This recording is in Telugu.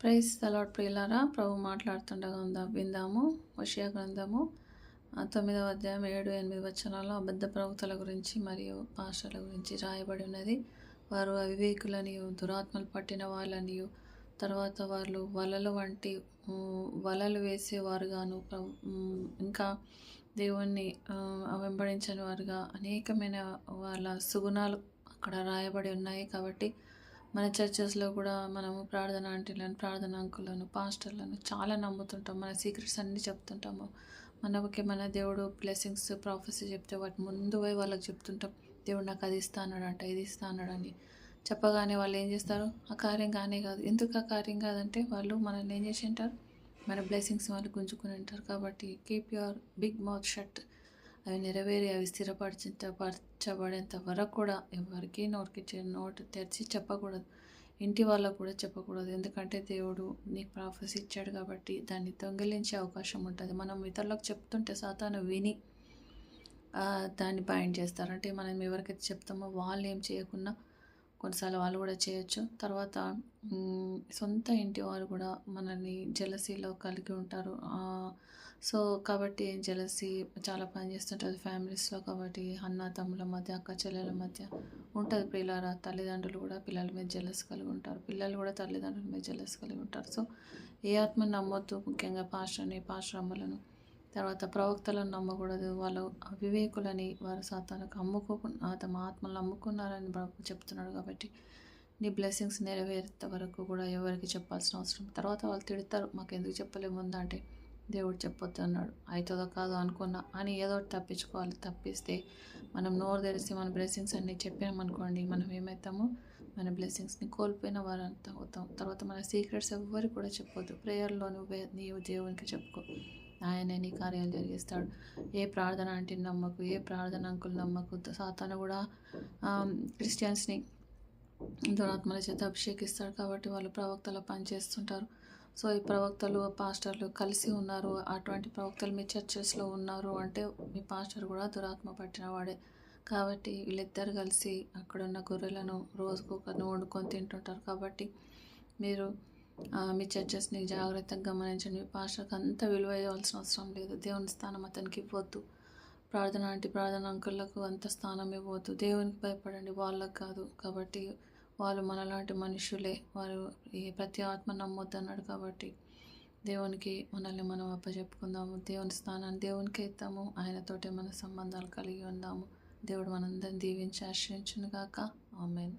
ప్రైజ్ ద లార్డ్ ప్రియులారా, ప్రభు మాట్లాడుతుండగా విందాము. హోషేయ గ్రంథము 9వ అధ్యాయం 7-8 వచనాల్లో అబద్ధ ప్రవక్తల గురించి మరియు పాస్టర్ల గురించి రాయబడి ఉన్నది. వారు అవివేకులనియు దురాత్మలు పట్టిన వాళ్ళనియు తర్వాత వాళ్ళు వలలు వంటి వలలు వేసేవారుగాను ఇంకా దేవుణ్ణి వెంబడించని వారుగా అనేకమైన వాళ్ళ సుగుణాలు అక్కడ రాయబడి ఉన్నాయి. కాబట్టి మన చర్చెస్లో కూడా మనము ప్రార్థన ఆంటీలను, ప్రార్థన అంకులను, పాస్టర్లను చాలా నమ్ముతుంటాం. మన సీక్రెట్స్ అన్నీ చెప్తుంటాము. మనకి మన దేవుడు బ్లెస్సింగ్స్ ప్రాఫెసీ చెప్తే వాటి ముందు పోయి వాళ్ళకి చెప్తుంటాం. దేవుడు నాకు అది ఇస్తా అన్నాడంట, ఇది ఇస్తా అన్నాడని చెప్పగానే వాళ్ళు ఏం చేస్తారు? ఆ కార్యం కానే కాదు. ఎందుకు ఆ కార్యం కాదంటే వాళ్ళు మనల్ని ఏం చేసి ఉంటారు? మన బ్లెస్సింగ్స్ వాళ్ళు గుంజుకుని ఉంటారు. కాబట్టి keep your big mouth shut. అవి నెరవేరి అవి స్థిరపరచబడేంత వరకు కూడా ఎవరికి నోటు తెరిచి చెప్పకూడదు. ఇంటి వాళ్ళకు కూడా చెప్పకూడదు. ఎందుకంటే దేవుడు నీకు ప్రాఫెస్ ఇచ్చాడు కాబట్టి దాన్ని దొంగిలించే అవకాశం ఉంటుంది. మనం ఇతరులకు చెప్తుంటే సాతాను విని దాన్ని బైండ్ చేస్తారు. అంటే మనం ఎవరికైతే చెప్తామో వాళ్ళు ఏం చేయకుండా కొన్నిసార్లు వాళ్ళు కూడా చేయొచ్చు. తర్వాత సొంత ఇంటి వారు కూడా మనల్ని జెలసీలో కలిగి ఉంటారు. సో కాబట్టి జెలసీ చాలా పనిచేస్తుంటుంది ఫ్యామిలీస్లో. కాబట్టి అన్న తమ్ముల మధ్య, అక్క చెల్లెల మధ్య ఉంటుంది. పిల్లల తల్లిదండ్రులు కూడా పిల్లల మీద జెలస్ కలిగి ఉంటారు, పిల్లలు కూడా తల్లిదండ్రుల మీద జెలస్ కలిగి ఉంటారు. సో ఏ ఆత్మను నమ్మొద్దు, ముఖ్యంగా పాస్టర్ అమ్మలను. తర్వాత ప్రవక్తలను నమ్మకూడదు. వాళ్ళు అవివేకులని, వారు సాతానుకు తమ ఆత్మలను అమ్ముకున్నారని చెప్తున్నాడు. కాబట్టి నీ బ్లెస్సింగ్స్ నెరవేరేంత వరకు కూడా ఎవరికి చెప్పాల్సిన అవసరం. తర్వాత వాళ్ళు తిడతారు, మాకు ఎందుకు చెప్పలేము ముందు అంటే దేవుడు చెప్పొద్దు అన్నాడు. అవుతుందో కాదో అనుకున్నా అని ఏదో తప్పించుకోవాలి. తప్పిస్తే మనం నోరు తెరిచి మన బ్లెస్సింగ్స్ అన్నీ చెప్పామనుకోండి, మనం ఏమవుతాము? మన బ్లెస్సింగ్స్ని కోల్పోయిన వారంతా అవుతాం. తర్వాత మన సీక్రెట్స్ ఎవ్వరికి కూడా చెప్పొద్దు. ప్రేయర్లో నీవు దేవునికి చెప్పుకో, ఆయనే నీ కార్యాలు జరిగిస్తాడు. ఏ ప్రార్థన అంటే నమ్మకు, ఏ ప్రార్థన అంకులు నమ్మకు. సాతాను కూడా క్రిస్టియన్స్ని దురాత్మల చేత అభిషేకిస్తాడు. కాబట్టి వాళ్ళు ప్రవక్తలు పనిచేస్తుంటారు. సో ఈ ప్రవక్తలు, పాస్టర్లు కలిసి ఉన్నారు. అటువంటి ప్రవక్తలు మీ చర్చెస్లో ఉన్నారు అంటే మీ పాస్టర్ కూడా దురాత్మ పట్టిన వాడే. కాబట్టి వీళ్ళిద్దరు కలిసి అక్కడున్న గొర్రెలను రోజుకు ఒకరిని వండుకొని తింటుంటారు. కాబట్టి మీరు మీ చర్చెస్ని జాగ్రత్తగా గమనించండి. మీ పాస్టర్కి అంత విలువ ఇవ్వాల్సిన అవసరం లేదు. దేవుని స్థానం అతనికి ఇవ్వద్దు. ప్రార్థన అంకులకు అంత స్థానం ఇవ్వద్దు. దేవునికి భయపడండి, వాళ్ళకు కాదు. కాబట్టి వాళ్ళు మనలాంటి మనుషులే. వారు ప్రతి ఆత్మ నమ్మొద్దు అన్నాడు. కాబట్టి దేవునికి మనల్ని మనం అప్పచెప్పుకుందాము. దేవుని స్థానాన్ని దేవునికి ఇద్దాము. ఆయనతోటే మన సంబంధాలు కలిగి ఉందాము. దేవుడు మనందరిని దీవించి ఆశ్రయించును గాక. ఆమేన్.